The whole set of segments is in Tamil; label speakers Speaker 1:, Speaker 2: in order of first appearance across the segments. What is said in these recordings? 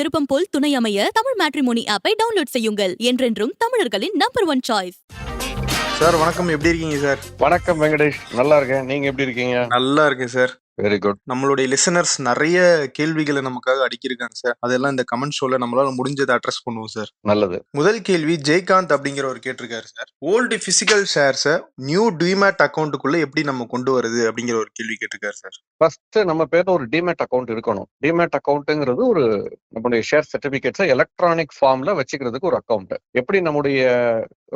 Speaker 1: விருப்பம் போல் துணை அமைய தமிழ் மேட்ரிமோனி ஆப்பை டவுன்லோட் செய்யுங்கள். என்றென்றும் தமிழர்களின் நம்பர் 1 சாய்ஸ்.
Speaker 2: சார் வணக்கம், எப்படி இருக்கீங்க சார்?
Speaker 3: வணக்கம் வெங்கடேஷ், நல்லா இருக்கேன். நீங்க எப்படி இருக்கீங்க?
Speaker 2: நல்லா இருக்கேன் சார்.
Speaker 3: Very good.
Speaker 2: நம்மளுடைய லிசனர்ஸ் நிறைய கேள்விகளை நமக்காக அடிக்கிருக்காங்க சார். அதெல்லாம் இந்த கமெண்ட் ஷோல நம்மளால முடிஞ்சதை அட்ரஸ் பண்ணுவோம் சார்.
Speaker 3: நல்லது.
Speaker 2: முதல் கேள்வி ஜெயகாந்த் அப்படிங்கிறவர் கேட்டிருக்காரு சார். ஓல்டு பிசிக்கல் ஷேர்ஸை நியூ டிமேட் அக்கௌண்ட்டுக்குள்ள எப்படி நம்ம கொண்டு வருது அப்படிங்கிற ஒரு கேள்வி கேட்டிருக்காரு சார்.
Speaker 3: ஃபர்ஸ்ட் நம்ம பேர்ல ஒரு டிமேட் அக்கௌண்ட் இருக்கணும். டிமேட் அக்கௌண்ட்ங்கிறது ஒரு நம்மளுடைய ஷேர் சர்டிபிகேட்ஸை எலக்ட்ரானிக் ஃபார்ம்ல வச்சுக்கிறதுக்கு ஒரு அக்கௌண்ட். எப்படி நம்முடைய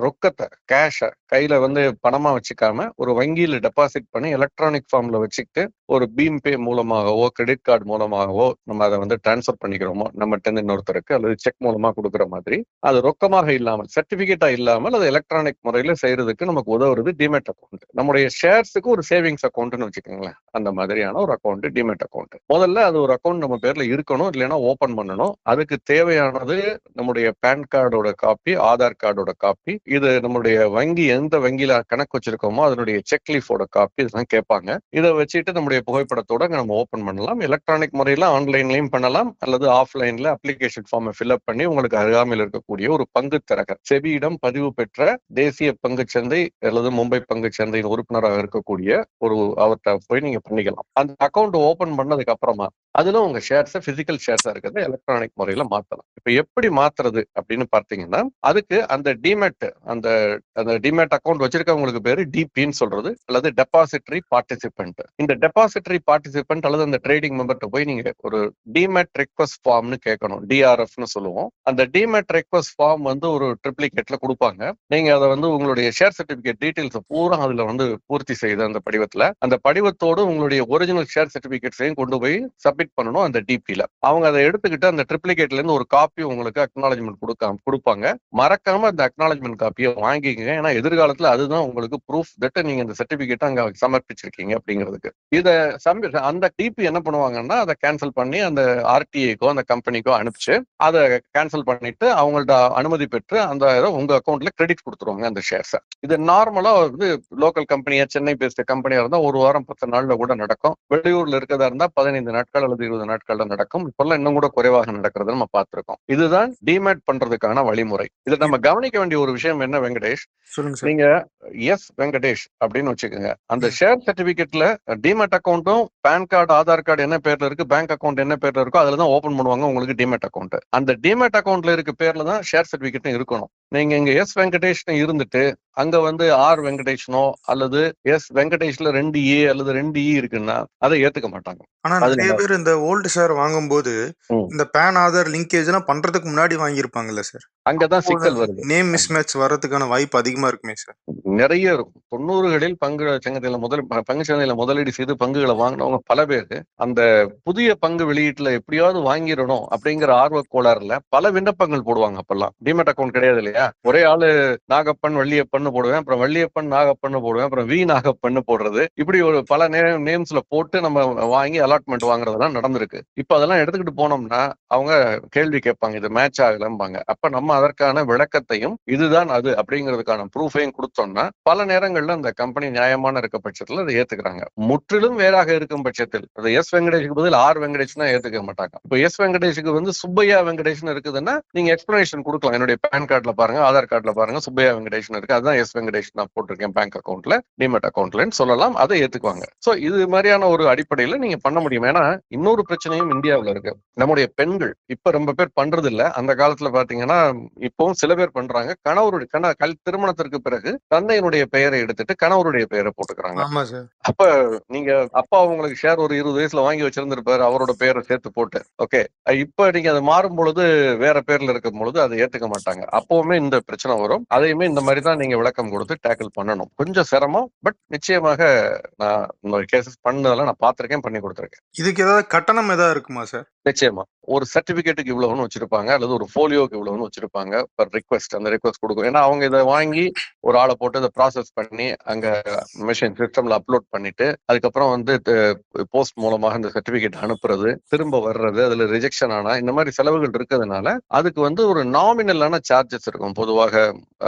Speaker 3: ரொக்கத்தை கேஷை கையில பணமா வச்சுக்காம ஒரு வங்கியில டெபாசிட் பண்ணி எலக்ட்ரானிக் ஃபார்ம்ல வச்சுக்கிட்டு ஒரு பீம் பே மூலமாகவோ கிரெடிட் கார்டு மூலமாகவோ நம்ம அதை டிரான்ஸ்ஃபர் பண்ணிக்கிறோமோ நம்ம இன்னொருத்தருக்கு அல்லது செக் மூலமா கொடுக்குற மாதிரி அது ரொக்கமாக இல்லாமல் சர்டிபிகேட்டா இல்லாமல் அது எலக்ட்ரானிக் முறையில செய்யறதுக்கு நமக்கு உதவுறது டிமேட் அக்கௌண்ட். நம்முடைய ஷேர்ஸுக்கு ஒரு சேவிங்ஸ் அக்கௌண்ட்னு வச்சுக்கோங்களேன். அந்த மாதிரியான ஒரு அக்கௌண்ட் டிமேட் அக்கௌண்ட். முதல்ல அது ஒரு அக்கௌண்ட் நம்ம பேர்ல இருக்கணும், இல்லைன்னா ஓபன் பண்ணணும். அதுக்கு தேவையானது நம்முடைய பேன் கார்டோட காப்பி, ஆதார் கார்டோட காப்பி, இது நம்மளுடைய வங்கி எந்த வங்கியில கணக்கு வச்சிருக்கோமோ அதனுடைய செக் லீஃபோட காப்பி, இதெல்லாம் கேட்பாங்க. இதை வச்சுட்டு நம்முடைய புகைப்படத்தோட நம்ம ஓபன் பண்ணலாம். எலக்ட்ரானிக் முறையில ஆன்லைன்லயும் பண்ணலாம், அல்லது ஆஃப்லைன்ல அப்ளிகேஷன் ஃபார்மை ஃபில்அப் பண்ணி உங்களுக்கு அருகாமையில் இருக்கக்கூடிய ஒரு பங்கு தரகர், செபியிடம் பதிவு பெற்ற தேசிய பங்குச்சந்தை அல்லது மும்பை பங்குச்சந்தையின் உறுப்பினராக இருக்கக்கூடிய ஒரு அவர்கிட்ட போய் நீங்க பண்ணிக்கலாம். அந்த அக்கௌண்ட் ஓபன் பண்ணதுக்கு அப்புறமா அதுல உங்க ஷேர்ஸை பிசிக்கல் ஷேர்ஸா இருக்கிறத எலக்ட்ரானிக் முறையில மாத்தலாம். இப்ப எப்படி மாத்துறது அப்படின்னு பார்த்தீங்கன்னா, அதுக்கு அந்த டிமேட் அந்த டிமேட் அக்கௌண்ட் வச்சிருக்கவங்களுக்கு பேரு டிபின்னு சொல்றது, அல்லது டெபாசிட்டரி பார்ட்டிசிபென்ட். இந்த டெபாசிட்டரி பார்ட்டிசிபென்ட் அல்லது அந்த ட்ரேடிங் மெம்பர்ட்ட போய் நீங்க ஒரு டிமேட் ரெக்வஸ்ட் ஃபார்ம்னு கேட்கணும். டிஆர்எஃப்னு சொல்லுவோம். அந்த டிமேட் ரெக்வஸ்ட் ஃபார்ம் ஒரு ட்ரிப்ளிகேட்ல கொடுப்பாங்க. நீங்க அதை உங்களுடைய ஷேர் சர்டிபிகேட் டீடைல்ஸ் பூரா அதுல பூர்த்தி செய்து அந்த படிவத்துல அந்த படிவத்தோடு உங்களுடைய ஒரிஜினல் ஷேர் சர்டிபிகேட்ஸையும் கொண்டு போய் சப்மிட் பண்ணணும். அந்த டிபில அவங்க அதை எடுத்துக்கிட்டு அந்த ட்ரிப்ளிகேட்ல இருந்து ஒரு காப்பி உங்களுக்கு அக்னாலஜ்மெண்ட் கொடுப்பாங்க. மறக்காம அந்த அக்னாலஜ்மெண்ட் காப்பியை வாங்கிக்கங்க. ஏன்னா எதிர்காலத்துல அதுதான் உங்களுக்கு ப்ரூஃப் தட் நீங்க இந்த சர்டிபிகேட் அங்க சமர்ப்பிச்சிருக்கீங்க அப்படிங்கிறதுக்கு. இதை அந்த டிபி என்ன பண்ணுவாங்கன்னா அதை கேன்சல் பண்ணி அந்த ஆர்டிஐக்கோ அந்த கம்பெனிக்கோ அனுப்பிச்சு அதை கேன்சல் பண்ணிட்டு அவங்கள்ட்ட அனுமதி பெற்று அந்த உங்க அக்கௌண்ட்ல கிரெடிட் கொடுத்துருவாங்க அந்த ஷேர்ஸை. இது நார்மலா லோக்கல் கம்பெனியா, சென்னை பேஸ்ட் கம்பெனியா இருந்தா 1 வாரம் 10 நாள்ல கூட நடக்கும். வெளியூர்ல இருக்கிறதா இருந்தா 15 நாட்கள் அல்லது 20 நாட்கள்ல நடக்கும். இப்பெல்லாம் இன்னும் கூட குறைவாக நடக்கிறத நம்ம பார்த்திருக்கோம். இதுதான் டிமேட் பண்றதுக்கான வழிமுறை. இதை நம்ம கவனிக்க வேண்டிய ஒரு விஷயம் என்ன வெங்கடேஷ், நீங்க எஸ் வெங்கடேஷ் அப்படின்னு வச்சுக்கோங்க. அந்த ஷேர் சர்டிபிகேட்ல டிமேட் அக்கௌண்ட்டும் பேன் கார்டு, ஆதார் கார்டு என்ன பேர்ல இருக்கு, பேங்க் அக்கௌண்ட் என்ன பேர்ல இருக்கோ அதுலதான் ஓபன் பண்ணுவாங்க உங்களுக்கு டிமேட் அக்கௌண்ட். அந்த டிமேட் அக்கௌண்ட்ல இருக்க பேர்ல தான் ஷேர் சர்டிபிகேட்டும் இருக்கணும். நீங்க இங்க எஸ் வெங்கடேஷ்னு இருந்துட்டு அங்க ஆர் வெங்கடேஷ்னோ அல்லது எஸ் வெங்கடேஷ்ல 2A அல்லது 2E இருக்குன்னா அதை ஏத்துக்க மாட்டாங்க.
Speaker 2: ஆனா நிறைய பேர் இந்த ஓல்டு ஷேர் வாங்கும்போது இந்த பேன் ஆதார் லிங்கேஜ் எல்லாம் பண்றதுக்கு முன்னாடி வாங்கியிருப்பாங்கல்ல சார்,
Speaker 3: அங்கதான் சிக்கல் வருது.
Speaker 2: நேம் மிஸ்மேட்ச் வரதுக்கான வாய்ப்பு அதிகமா இருக்குமே சார்?
Speaker 3: நிறைய இருக்கும். 90களில் பங்கு சந்தையில முதலீடு செய்து பங்குகளை வாங்கினவங்க பல பேர் அந்த புதிய பங்கு வெளியீட்டுல எப்படியாவது வாங்கிடணும் அப்படிங்கிற ஆர்வ கோளாறுல பல விண்ணப்பங்கள் போடுவாங்க. அப்பெல்லாம் டிமேட் அக்கௌண்ட் கிடையாது இல்லையா, ஒரே ஆளு நாகப்பன் வள்ளியப்பன் போடுவேன், அப்புறம் வள்ளியப்பன் நாகப்பன் போடுவேன், அப்புறம் வி நாகப்பன் போடுறது, இப்படி ஒரு பல நேம்ஸ்ல போட்டு நம்ம வாங்கி அலாட்மெண்ட் வாங்குறதெல்லாம் நடந்திருக்கு. இப்ப அதெல்லாம் எடுத்துக்கிட்டு போனோம்னா அவங்க கேள்வி கேட்பாங்க, இது மேட்ச் ஆகலம்பாங்க. அப்ப நம்ம அதற்கான விளக்கத்தையும் இதுதான் அது அப்படிங்கிறதுக்கான ப்ரூஃபையும் கொடுத்தோம்னா பல நேரங்கள்ல அந்த கம்பெனி நியாயமான இருக்க பட்சத்துல அதை ஏத்துக்கிறாங்க. முற்றிலும் வேறாக இருக்கும் பட்சத்தில் அது எஸ் வெங்கடேஷுக்கு பதில் ஆர் வெங்கடேஷ்னா ஏத்துக்க மாட்டாங்க. இப்போ எஸ் வெங்கடேஷுக்கு சுப்பையா வெங்கடேஷ்னு இருக்குதுன்னா நீங்க எக்ஸ்பிளனேஷன் கொடுக்கலாம். என்னுடைய பேன் கார்டுல பாருங்க, ஆதார் கார்டுல பாருங்க, சுப்பையா வெங்கடேஷன் இருக்கு, அதுதான் எஸ் வெங்கடேஷ் நான் போட்டிருக்கேன் பேங்க் அக்கௌண்ட்ல, டிமேட் அக்கௌண்ட்லன்னு சொல்லலாம். அதை ஏத்துக்குவாங்க. சோ இது மாதிரியான ஒரு அடிப்படையில நீங்க பண்ண முடியும். ஏன்னா இன்னொரு பிரச்சனையும் இந்தியாவில் இருக்கு. நம்முடைய பெண்கள் இப்ப ரொம்ப பேர் பண்றது இல்ல. அந்த காலத்துல பாத்தீங்கன்னா இப்பவும் சில பேர் பண்றாங்க. திருமணத்திற்கு பிறகு தந்தையினுடைய பெயரை எடுத்துட்டு கணவருடைய பெயரை போட்டுக்கிறாங்க. அப்ப நீங்க அப்பா உங்களுக்கு ஷேர் ஒரு 20 வயசுல வாங்கி வச்சிருந்திருப்பாரு, அவரோட பெயரை சேர்த்து போட்டு. ஓகே, இப்ப நீங்க அதை மாறும் பொழுது வேற பேர்ல இருக்கும் பொழுது அதை ஏத்துக்க மாட்டாங்க. அப்பவுமே இந்த பிரச்சனை வரும். அதையுமே இந்த மாதிரி தான் நீங்க விளக்கம் கொடுத்து டேக்கிள் பண்ணணும். கொஞ்சம் சிரமம், பட் நிச்சயமாக நான் இந்த கேசஸ் பண்ணதெல்லாம் நான் பார்த்திருக்கேன், பண்ணி கொடுத்துருக்கேன்.
Speaker 2: இதுக்கு ஏதாவது கட்டணம் ஏதாவது இருக்குமா சார்?
Speaker 3: நிச்சயமா ஒரு சர்டிபிகேட்டுக்கு இவ்வளவுன்னு வச்சிருப்பாங்க, அல்லது ஒரு போலியோக்கு இவ்வளவுன்னு வச்சிருப்பாங்க. பர் ரிக்வெஸ்ட் அந்த ரிக்வெஸ்ட் கொடுக்கும். ஏன்னா அவங்க இதை வாங்கி ஒரு ஆளை போட்டு இதை ப்ராசஸ் பண்ணி அங்க மிஷின் சிஸ்டம்ல அப்லோட் பண்ணிட்டு அதுக்கப்புறம் போஸ்ட் மூலமாக இந்த சர்டிபிகேட் அனுப்புறது, திரும்ப வர்றது, அதுல ரிஜெக்ஷன் ஆனா இந்த மாதிரி செலவுகள் இருக்கிறதுனால அதுக்கு ஒரு நாமினலான சார்ஜஸ் இருக்கும். இருக்கும். பொதுவாக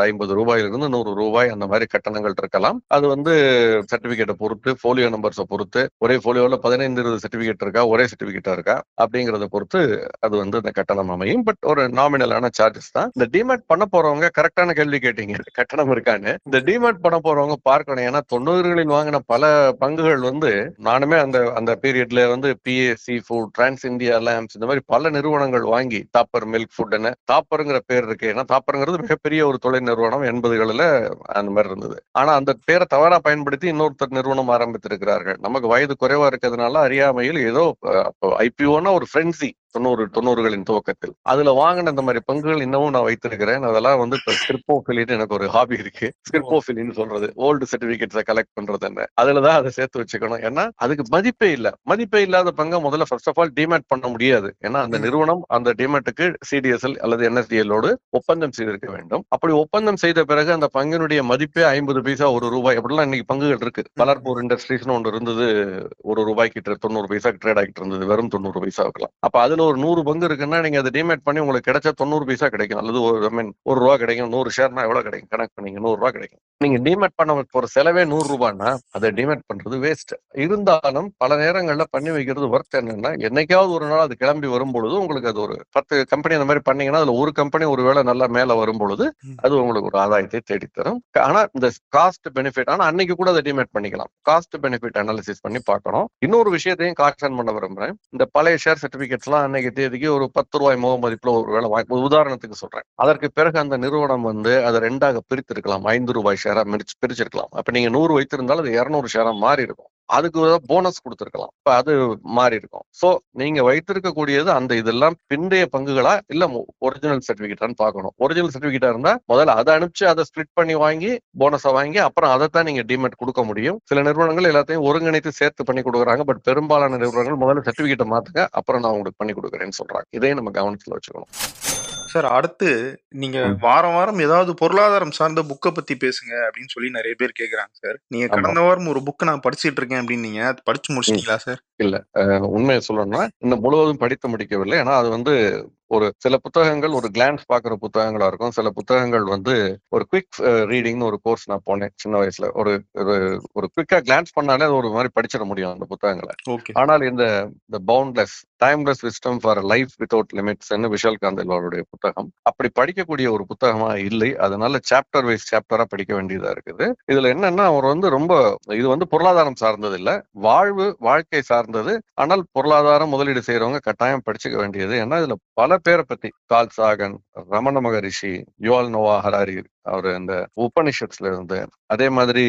Speaker 3: 50 ரூபாயிலிருந்து 100 ரூபாய் அந்த மாதிரி கட்டணங்கள் இருக்கலாம். அது வந்து சர்டிபிகேட்டை பொறுத்து, போலியோ நம்பர்ஸை பொறுத்து, ஒரே போலியோல 15-20 சர்டிபிகேட் இருக்கா, ஒரே சர்டிபிகேட்டா இருக்கா அப்படிங்கறத பொறுத்து அது வந்து அந்த கட்டணம் அமையும். பட் ஒரு நாமினலான சார்ஜஸ் தான். இந்த டிமேட் பண்ண போறவங்க கரெக்டான கேள்வி கேட்டீங்க, கட்டணம் இருக்கான்னு. இந்த டிமேட் பண்ண போறவங்க பார்க்கணும். ஏன்னா 90களில் வாங்கின பல பங்குகள் வந்து நானுமே அந்த அந்த பீரியட்ல வந்து PAC food, trans India lamps இந்த மாதிரி பல நிறுவனங்கள் வாங்கி, தாப்பர் மில்க் ஃபுட்னு, தாப்பருங்கிற பேர் இருக்கு. ஏன்னா தாப்பருங்கிறது மிகப்பெரிய ஒரு தொழில் நிறுவனம் 80களில் அந்த மாதிரி இருந்தது. ஆனா அந்த பேரை தவறா பயன்படுத்தி இன்னொருத்தர் நிறுவனம் ஆரம்பித்திருக்கிறார்கள். நமக்கு வயது குறைவா இருக்கிறதுனால அறியாமையில் ஏதோ IPOன்னா ஒரு ஃப்ரெண்ட்ஸி 90களின் துவக்கத்தில் அதுல வாங்கின இந்த மாதிரி பங்குகள் இன்னமும் நான் வைத்திருக்கிறேன். அதெல்லாம் வந்து இப்ப ஸ்கிரிப்போஃபிலின்னு எனக்கு ஒரு ஹாபி இருக்கு. ஸ்கிரிப்போஃபிலின்னு சொல்றது ஓல்டு சர்டிபிகேட்ஸை கலெக்ட் பண்றது என்ன, அதுலதான் அதை சேர்த்து வச்சுக்கணும். ஏன்னா அதுக்கு மதிப்பே இல்ல. மதிப்பே இல்லாத பங்கை முதல்ல ஃபர்ஸ்ட் ஆஃப் ஆல் டிமேட் பண்ண முடியாது. ஏன்னா அந்த நிறுவனம் அந்த டிமேட்டுக்கு CDSL அல்லது NSDL-ஓடு ஒப்பந்தம் செய்திருக்க வேண்டும். அப்படி ஒப்பந்தம் செய்த பிறகு அந்த பங்கினுடைய மதிப்பே 50 பைசா, 1 ரூபாய் அப்படிலாம் இன்னைக்கு பங்குகள் இருக்கு. பலர்பூர் இண்டஸ்ட்ரீஸ்னு ஒன்று இருந்தது, 1 ரூபாய்க்கு 90 பைசாக்கு ட்ரேட் ஆகிட்டு இருந்தது, வெறும் 90 பைசாவுக்கலாம். அப்ப அதுல ஒரு 100 பங்கு இருக்குன்னா நீங்க அதை டிமேட் பண்ணி உங்களுக்கு கிடைச்சா 90 பைசா கிடைக்கும், அல்லது ஒரு ரூபா கிடைக்கும். 100 ஷேர்னா எவ்வளவு கிடைக்கும் கணக்கு பண்ணீங்க, 100 ரூபாய் கிடைக்கும். நீங்க டிமேட் பண்ண போற செலவே 100 ரூபாய்னா அதை டிமேட் பண்றது வேஸ்ட். இருந்தாலும் பல நேரங்கள்ல பண்ணி வைக்கிறது ஒர்த். என்னன்னா என்னைக்காவது ஒரு நாள் அது கிளம்பி வரும்பொழுது உங்களுக்கு அது ஒரு 10 கம்பெனி அந்த மாதிரி பண்ணீங்கன்னா அதுல ஒரு கம்பெனி ஒரு வேளை நல்லா மேல வரும்பொழுது அது உங்களுக்கு ஒரு ஆதாயத்தை தேடித்தரும். ஆனா இந்த காஸ்ட் பெனிஃபிட், ஆனா அன்னைக்கு கூட அதை டிமேட் பண்ணிக்கலாம். காஸ்ட் பெனிஃபிட் அனாலிசிஸ் பண்ணி பார்க்கணும். இன்னொரு விஷயத்தையும் காஷன் பண்ண விரும்புறேன். இந்த பழைய ஷேர் சர்டிபிகேட்ஸ் எல்லாம் அன்னைக்கு தேதிக்கு ஒரு 10 ரூபாய் முக மதிப்புல ஒரு வேலை உதாரணத்துக்கு சொல்றேன். அதற்கு பிறகு அந்த நிறுவனம் வந்து அதை 2ஆக பிரித்திருக்கலாம், 5 ரூபாய் ஷேரா பிரிச்சிருக்கலாம். அப்ப நீங்க 100 வைத்திருந்தாலும் அது 200 ஷேரா மாறி இருக்கும். அதுக்கு போனஸ் கொடுத்திருக்கலாம், இப்ப அது மாறி இருக்கும். சோ நீங்க வைத்திருக்கக்கூடியது அந்த இதெல்லாம் பிந்தைய பங்குகளா இல்ல ஒரிஜினல் சர்டிபிகேட்டான்னு பார்க்கணும். ஒரிஜினல் சர்டிபிகேட்டா இருந்தா முதல்ல அதை அனுப்பிச்சு அதை ஸ்பிளிட் பண்ணி வாங்கி போனஸை வாங்கி அப்புறம் அதைத்தான் நீங்க டிமேட் கொடுக்க முடியும். சில நிறுவனங்கள் எல்லாத்தையும் ஒருங்கிணைத்து சேர்த்து பண்ணி கொடுக்குறாங்க. பட் பெரும்பாலான நிறுவனங்கள் முதல்ல சர்டிபிகேட்டை மாத்துங்க, அப்புறம் நான் உங்களுக்கு பண்ணி கொடுக்குறேன்னு சொல்றாங்க. இதையும் நம்ம கவனத்துல வச்சுக்கணும்.
Speaker 2: சார், அடுத்து நீங்க வாரம் வாரம் ஏதாவது பொருளாதாரம் சார்ந்த புக்கை பத்தி பேசுங்க அப்படின்னு சொல்லி நிறைய பேர் கேக்குறாங்க சார். நீங்க கடந்த வாரம் ஒரு புக்கை நான் படிச்சிட்டு இருக்கேன் அப்படின்னு நீங்க படிச்சு முடிச்சிட்டீங்களா சார்?
Speaker 3: இல்ல, உண்மையை சொல்லணும்னா இன்னும் முழுவதும் படித்து முடிக்கவில்லை. ஏன்னா அது வந்து ஒரு சில புத்தகங்கள் ஒரு கிளான்ஸ் பாக்குற புத்தகங்களா இருக்கும். சில புத்தகங்கள் வந்து ஒரு குவிக் ரீடிங்னு ஒரு கோர்ஸ் நான் போனேன் சின்ன வயசுல. ஒரு ஒரு குவிக்கா கிளான்ஸ் பண்ணாலே அது ஒரு மாதிரி படிச்சிட முடியும் அந்த புத்தகங்களை. ஆனால் இந்த boundless timeless wisdom for life without limits Vishal காந்தேல்வாலுடைய புத்தகம் அப்படி படிக்கக்கூடிய ஒரு புத்தகமா இல்லை. அதனால சாப்டர் வைஸ் சாப்டரா படிக்க வேண்டியதா இருக்குது. இதுல என்னன்னா அவர் வந்து ரொம்ப இது வந்து பொருளாதாரம் சார்ந்தது இல்ல, வாழ்க்கை சார்ந்தது. ஆனால் பொருளாதாரம் முதலீடு செய்யறவங்க கட்டாயம் படிச்சுக்க வேண்டியது. ஏன்னா இதுல பல பேரை பத்தி, கார்ல் சாகன், ரமண மகரிஷி, யுவால் நோவா ஹராரி, அவரு இந்த உபனிஷத்ஸ்ல இருந்து, அதே மாதிரி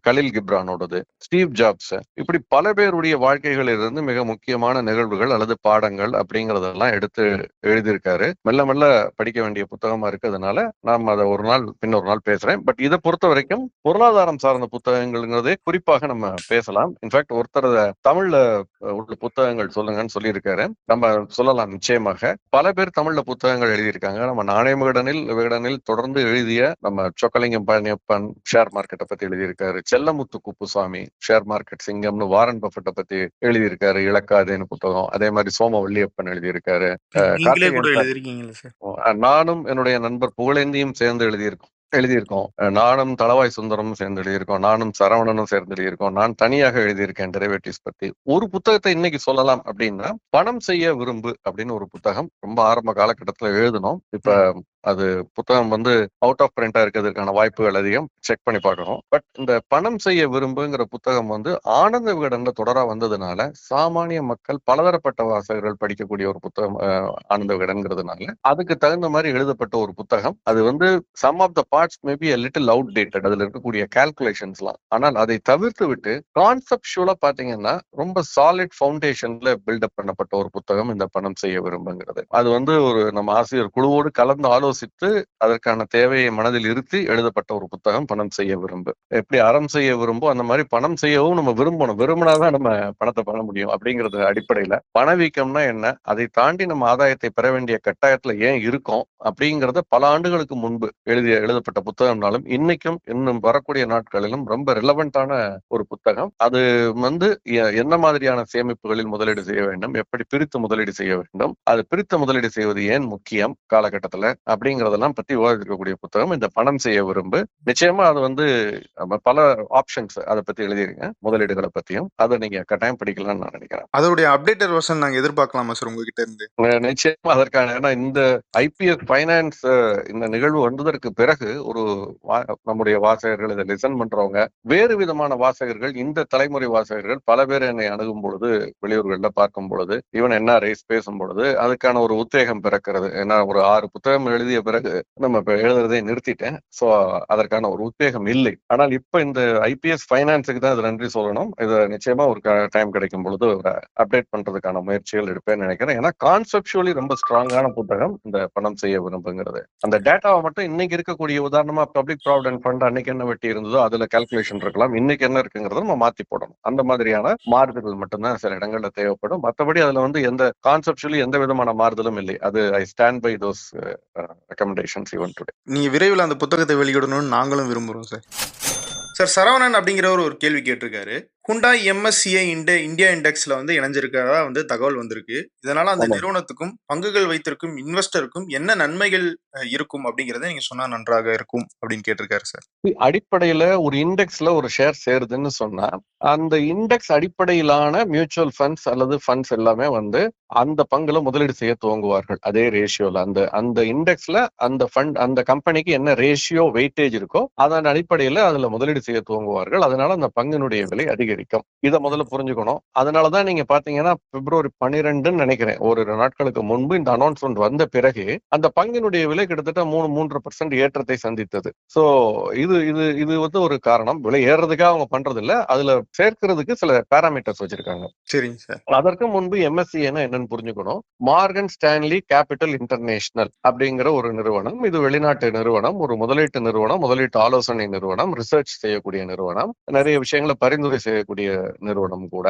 Speaker 3: கலில் கிப்ரானோடது, ஸ்டீவ் ஜாப்ஸ், இப்படி பல பேருடைய வாழ்க்கைகளில் இருந்து மிக முக்கியமான நிகழ்வுகள் அல்லது பாடங்கள் அப்படிங்கறதெல்லாம் எடுத்து எழுதியிருக்காரு. மெல்ல மெல்ல படிக்க வேண்டிய புத்தகமா இருக்கிறதுனால நாம் அதை ஒரு நாள் பின்னொரு நாள் பேசுறேன். பட் இதை பொறுத்த வரைக்கும் பொருளாதாரம் சார்ந்த புத்தகங்கள்ங்கிறதே குறிப்பாக நம்ம பேசலாம். இன்ஃபேக்ட் ஒருத்தர் தமிழ்ல உள்ள புத்தகங்கள் சொல்லுங்கன்னு சொல்லியிருக்காரு, நம்ம சொல்லலாம் நிச்சயமாக. பல பேர் தமிழ்ல புத்தகங்கள் எழுதியிருக்காங்க. நம்ம நாணய விகடனில் தொடர்ந்து எழுதிய நம்ம சொக்கலிங்கம் பழனியப்பன் ஷேர் மார்க்கெட்டை பத்தி எழுதியிருக்காரு. செல்லமுத்து குப்புசாமி ஷேர் மார்க்கெட் சிங்கம்னு வாரன் பஃபெட்டை பத்தி எழுதியிருக்காரு, இலக்காதேன்னு புத்தகம். அதே மாதிரி சோமவல்லியப்பன் எழுதியிருக்காரு. நானும் என்னுடைய நண்பர் புகழேந்தியும் சேர்ந்து எழுதியிருக்கோம். நானும் தளவாய் சுந்தரமும் சேர்ந்து எழுதியிருக்கோம். நானும் சரவணனும் சேர்ந்து எழுதியிருக்கோம். நான் தனியாக எழுதியிருக்கேன் டெரிவேட்டிவ்ஸ் பத்தி. ஒரு புத்தகத்தை இன்னைக்கு சொல்லலாம் அப்படின்னா, பணம் செய்ய விரும்பு அப்படின்னு ஒரு புத்தகம் ரொம்ப ஆரம்ப காலகட்டத்துல எழுதணும். இப்ப அது புத்தகம் வந்து அவுட் ஆஃப் பிரிண்டா இருக்கிறதுக்கான வாய்ப்புகள் அதிகம், செக் பண்ணி பார்க்கணும். பட் இந்த பணம் செய்ய விரும்புங்கிற புத்தகம் வந்து ஆனந்த விகடன்ல தொடரா வந்ததுனால சாமானிய மக்கள், பலதரப்பட்ட வாசகர்கள் படிக்கக்கூடிய ஒரு புத்தகம் ஆனந்த விகடன்ங்கிறதுனால அதுக்கு தகுந்த மாதிரி எழுதப்பட்ட ஒரு புத்தகம். அது வந்து some of the parts maybe a little outdated, அதுல இருக்கக்கூடிய கால்குலேஷன்ஸ்லாம். ஆனால் அதை தவிர்த்து விட்டு கான்செப்சுவலா பாத்தீங்கன்னா ரொம்ப சாலிட் ஃபவுண்டேஷன்ல பில்டப் பண்ணப்பட்ட ஒரு புத்தகம் இந்த பணம் செய்ய விரும்புங்கிறது. அது வந்து ஒரு நம்ம ஆசிரியர் குழுவோடு கலந்து ஆலோசித்து அதற்கான தேவையை மனதில் இருத்தி எழுதப்பட்ட ஒரு புத்தகம் பணம் செய்ய விரும்பு. எப்படி அறம் செய்ய விரும்போ அந்த மாதிரி பணம் செய்யவும் நம்ம விரும்பணும். விரும்பினாதான் நம்ம பணத்தை பண்ண முடியும். அப்படிங்கிறது அடிப்படையில பணவீக்கம்னா என்ன, அதை தாண்டி நம்ம ஆதாயத்தை பெற வேண்டிய கட்டாயத்துல ஏன் இருக்கோம் அப்படிங்கறத பல ஆண்டுகளுக்கு முன்பு எழுதப்பட்ட புத்தகம்னாலும் இன்னும் வரக்கூடிய நாட்களிலும் ரொம்ப ரிலவெண்டான ஒரு புத்தகம். அது வந்து என்ன மாதிரியான சேமிப்புகளில் முதலீடு செய்ய வேண்டும், எப்படி பிரித்து முதலீடு செய்ய வேண்டும், அது பிரித்த முதலீடு செய்வது ஏன் முக்கியம் காலகட்டத்துல அப்படிங்கறதெல்லாம் பத்தி விவாதிக்கக்கூடிய புத்தகம் இந்த பணம் செய்ய விரும்பு. நிச்சயமா அது வந்து பல ஆப்ஷன்ஸ் அதை பத்தி எழுதிருங்க, முதலீடுகளை பத்தியும். அதை நீங்க கட்டாயம் படிக்கலாம்னு நான் நினைக்கிறேன்.
Speaker 2: அதோடைய அப்டேட்டட் வெர்ஷன் நாங்க எதிர்பார்க்கலாமா சார் உங்ககிட்ட இருந்து?
Speaker 3: நிச்சயமா அதற்கான, ஏன்னா இந்த ஐபிஎஸ் ஃபைனான்ஸ் இந்த நிகழ்வு வந்ததற்கு பிறகு ஒரு நம்முடைய வாசகர்கள், இதை லிசன் பண்றவங்க, வேறு விதமான வாசகர்கள், இந்த தலைமுறை வாசகர்கள் பல பேர் என்னை அணுகும் பொழுது, வெளியூர்கள்ல பார்க்கும் பொழுது, ஈவன் என்ஆர்ஐஸ் பேசும் பொழுது அதுக்கான ஒரு உத்வேகம் பிறக்கிறது. ஏன்னா ஒரு 6 புத்தகம் எழுதிய பிறகு நம்ம இப்ப எழுதுறதை நிறுத்திட்டேன். சோ அதற்கான ஒரு உத்வேகம் இல்லை. ஆனால் இப்ப இந்த ஐபிஎஸ் ஃபைனான்ஸுக்கு தான் இது நன்றி சொல்லணும். இதை நிச்சயமா ஒரு டைம் கிடைக்கும் பொழுது அப்டேட் பண்றதுக்கான முயற்சிகள் எடுப்பேன்னு நினைக்கிறேன். ஏன்னா கான்செப்சுவலி ரொம்ப ஸ்ட்ராங்கான புத்தகம் இந்த பணம் செய்ய விரும்புங்கிறது. அந்த டேட்டாவை மட்டும் இன்னைக்கு இருக்கக்கூடிய, உதாரணமா பப்ளிக் ப்ராவிடென்ட் ஃபண்ட் அன்னைக்கு என்ன வெட்டி இருந்ததோ அதுல கால்குலேஷன் இருக்கலாம், இன்னைக்கு என்ன இருக்குங்கிறத நம்ம மாத்தி போடணும். அந்த மாதிரியான மாறுதல்கள் மட்டும்தான் சில இடங்கள்ல தேவைப்படும். மற்றபடி அதுல வந்து எந்த கான்செப்சுவலி எந்த விதமான மாறுதலும் இல்லை. அது I stand by those recommendations even today.
Speaker 2: நீங்க விரைவில் அந்த புத்தகத்தை வெளியிடணும்னு நாங்களும் விரும்புறோம் சார். சார், சரவணன் அப்படிங்கிறவர் ஒரு கேள்வி கேட்டிருக்காரு. ஹுண்டாய் எம்எஸ்சிஐ இந்தியா இண்டெக்ஸ்ல வந்து இணைஞ்சிருக்கிறதா வந்து தகவல் வந்திருக்கு. இதனால அந்த நிறுவனத்துக்கும் பங்குகள் வைத்திருக்கும் இன்வெஸ்டருக்கும் என்ன நன்மைகள் இருக்கும் அப்படிங்கறத நீங்க சொன்னா நன்றாக இருக்கும் அப்படின்னு கேட்டிருக்காரு சார்.
Speaker 3: அடிப்படையில ஒரு இண்டெக்ஸ்ல ஒரு ஷேர் சேருதுன்னு சொன்னா, அந்த இண்டெக்ஸ் அடிப்படையிலான மியூச்சுவல் ஃபண்ட்ஸ் அல்லது ஃபண்ட்ஸ் எல்லாமே வந்து அந்த பங்குல முதலீடு செய்ய துவங்குவார்கள். அதே ரேஷியோல அந்த இண்டெக்ஸ்ல அந்த ஃபண்ட், அந்த கம்பெனிக்கு என்ன ரேஷியோ வெயிட்டேஜ் இருக்கோ அதன் அடிப்படையில அதுல முதலீடு செய்ய துவங்குவார்கள். அதனால அந்த பங்கினுடைய விலை அதிகரிக்கும். இதை முதல்ல புரிஞ்சுக்கணும். அதனாலதான் நீங்க பாத்தீங்கன்னா பிப்ரவரி 12 நினைக்கிறேன், ஒரு நாட்களுக்கு முன்பு இந்த அனௌன்ஸ்மெண்ட் வந்த பிறகு அந்த பங்கினுடைய விலை கிட்டத்தட்ட 3% ஏற்றத்தை சந்தித்தது. சோ இது இது இது வந்து ஒரு காரணம். விலை ஏறதுக்காக அவங்க பண்றது இல்ல, அதுல சேர்க்கிறதுக்கு சில பேராமீட்டர்ஸ் வச்சிருக்காங்க.
Speaker 2: சரிங்க சார்.
Speaker 3: அதற்கு முன்பு எம்எஸ்சி என்னன்னு புரிஞ்சுக்கணும். மார்கன் ஸ்டான்லி கேபிட்டல் இன்டர்நேஷனல் அப்படிங்கிற ஒரு நிறுவனம். இது வெளிநாட்டு நிறுவனம், ஒரு முதலீட்டு நிறுவனம், முதலீட்டு ஆலோசனை நிறுவனம், ரிசர்ச் செய்யக்கூடிய நிறுவனம், நிறைய விஷயங்களை பரிந்துரை செய்யக்கூடிய நிறுவனம் கூட.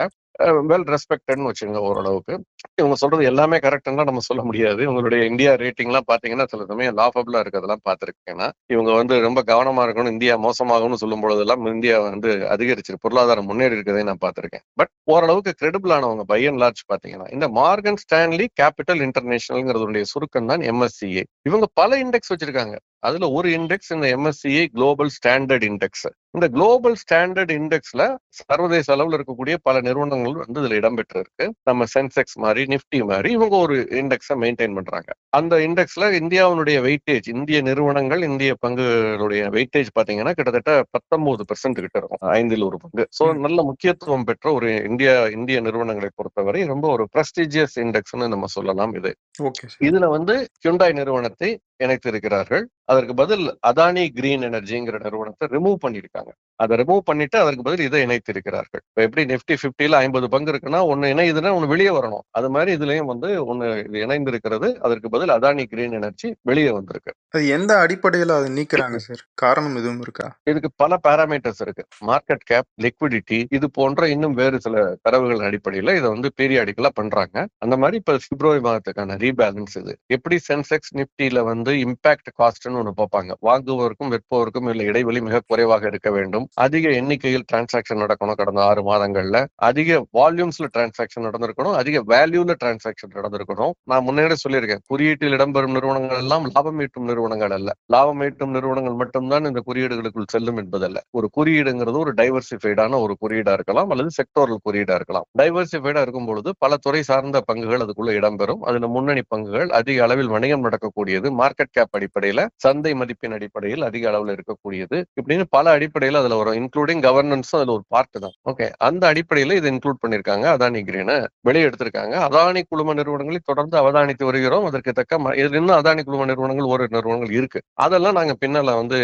Speaker 3: வெல் ரெஸ்பெக்டட்னு வச்சுங்க ஓரளவுக்கு. இவங்க சொல்றது எல்லாமே கரெக்ட்னா நம்ம சொல்ல முடியாது. இவங்களுடைய இந்தியா ரேட்டிங் எல்லாம் பாத்தீங்கன்னா சில சமயம் லாஃபபிளா இருக்கிறதெல்லாம் பாத்திருக்கேன்னா, இவங்க வந்து ரொம்ப கவனமா இருக்கணும், இந்தியா மோசமாகும்னு சொல்லும் பொழுதெல்லாம் இந்தியா வந்து அதிகரிச்சு பொருளாதாரம் முன்னேறி இருக்கிறதை நான் பார்த்திருக்கேன். பட் ஓரளவுக்கு கிரெடிபிள் ஆனவங்க பை அண்ட் லார்ஜ் பாத்தீங்கன்னா இந்த மார்கன் ஸ்டான்லி கேபிட்டல் இன்டர்நேஷனல்ங்கிறதுடைய சுருக்கம் தான் எம்எஸ்சிஏ. இவங்க பல இண்டெக்ஸ் வச்சிருக்காங்க. அதுல ஒரு இண்டெக்ஸ் இந்த எம்எஸ்சிஐ குளோபல் ஸ்டாண்டர்ட் இண்டெக்ஸ். இந்த குளோபல் ஸ்டாண்டர்ட் இண்டெக்ஸ்ல சர்வதேச அளவில் இருக்கக்கூடிய பல நிறுவனங்கள் வந்து இதுல இடம்பெற்று இருக்கு. நம்ம சென்செக்ஸ் மாதிரி, நிப்டி மாதிரி இவங்க ஒரு இண்டெக்ஸை மெயின்டைன் பண்றாங்க. அந்த இண்டெக்ஸ்ல இந்தியாவுடைய வெயிட்டேஜ், இந்திய நிறுவனங்கள், இந்திய பங்குகளுடைய வெயிட்டேஜ் பாத்தீங்கன்னா கிட்டத்தட்ட 19% கிட்ட இருக்கும், 5 1 பங்கு. சோ நல்ல முக்கியத்துவம் பெற்ற ஒரு இந்திய நிறுவனங்களை பொறுத்தவரை ரொம்ப ஒரு பிரஸ்டிஜியஸ் இண்டெக்ஸ்னு நம்ம சொல்லலாம். இது இதுல வந்து ஹியூண்டாய் நிறுவனத்தை இணைத்திருக்கிறார்கள். அதற்கு பதில் அதானி கிரீன் எனர்ஜிங்கிற நிறுவனத்தை ரிமூவ் பண்ணிருக்காங்க. அதை ரிமூவ் பண்ணிட்டு அதற்கு பதில் இதை இணைத்திருக்கிறார்கள். இப்ப எப்படி நிப்டி 50ல 50 பங்கு இருக்குன்னா ஒன்னு இணையுதுன்னா ஒன்னு வெளியே வரணும். அது மாதிரி இதுலயும் வந்து ஒன்னு இது இணைந்திருக்கிறது. அதற்கு பதில் அதானி கிரீன் எனர்ஜி வெளியே வந்திருக்கு.
Speaker 2: அது எந்த அடிப்படையில அதை நீக்கிறாங்க சார்? காரணம் எதுவும் இருக்கா?
Speaker 3: இதுக்கு பல பேராமீட்டர்ஸ் இருக்கு. மார்க்கெட் கேப், லிக்விடிட்டி, இது போன்ற இன்னும் வேறு சில தரவுகள் அடிப்படையில இதை வந்து பீரியாடிக்கலா பண்றாங்க. அந்த மாதிரி இப்ப பிப்ரவரி மாதத்துக்கான ரீபேலன்ஸ் இது. எப்படி சென்செக்ஸ் நிப்டில வந்து இம்பாக்ட் காஸ்ட்னு ஒண்ணு பார்ப்பாங்க. வாங்குவதற்கும் விற்பவருக்கும் உள்ள இடைவெளி மிக குறைவாக இருக்க வேண்டும். அதிக எண்ணிக்கையில் டிரான்சாக்சன் நடக்கணும். கடந்த 6 மாதங்கள்ல அதிக வால்யூம்ஸ்ல டிரான்சாக்சன் நடந்திருக்கணும். அதிக வேல்யூல டிரான்சாக்சன் நடந்திருக்கணும். நான் முன்னேற சொல்லியிருக்கேன், குறியீட்டில் இடம்பெறும் நிறுவனங்கள் எல்லாம் லாபம் ஈட்டும் நிறுவனங்கள் அல்ல. லாபம் ஈட்டும் நிறுவனங்கள் மட்டும்தான் இந்த குறியீடுகளுக்குள் செல்லும் என்பதல்ல. ஒரு குறியீடுங்கிறது ஒரு டைவர்சிஃபைடான ஒரு குறியீடா இருக்கலாம், அல்லது செக்டோரல் குறியீடா இருக்கலாம். டைவர்சிஃபைடா இருக்கும் பொழுது பல துறை சார்ந்த பங்குகள் அதுக்குள்ள இடம்பெறும். அதுல முன்னணி பங்குகள், அதிக அளவில் வணிகம் நடக்கக்கூடியது, மார்க்கெட் கேப் அடிப்படையில, சந்தை மதிப்பின் அடிப்படையில் அதிக அளவில் இருக்கக்கூடியது, இப்படின்னு பல அடிப்படையில் அதுல வரும். இன்க்ளூடிங் கவர்னன்ஸும் அதுல ஒரு பார்ட் தான். ஓகே, அந்த அடிப்படையில இதை இன்க்ளூட் பண்ணிருக்காங்க. அதானி கிரீனை வெளியே எடுத்திருக்காங்க. அதானி குழும நிறுவனங்களை தொடர்ந்து அவதானித்து வருகிறோம். அதற்கு தக்க இன்னும் அதானி குழும நிறுவனங்கள் ஒரு நிறுவனங்கள் இருக்கு. அதெல்லாம் நாங்க பின்னால வந்து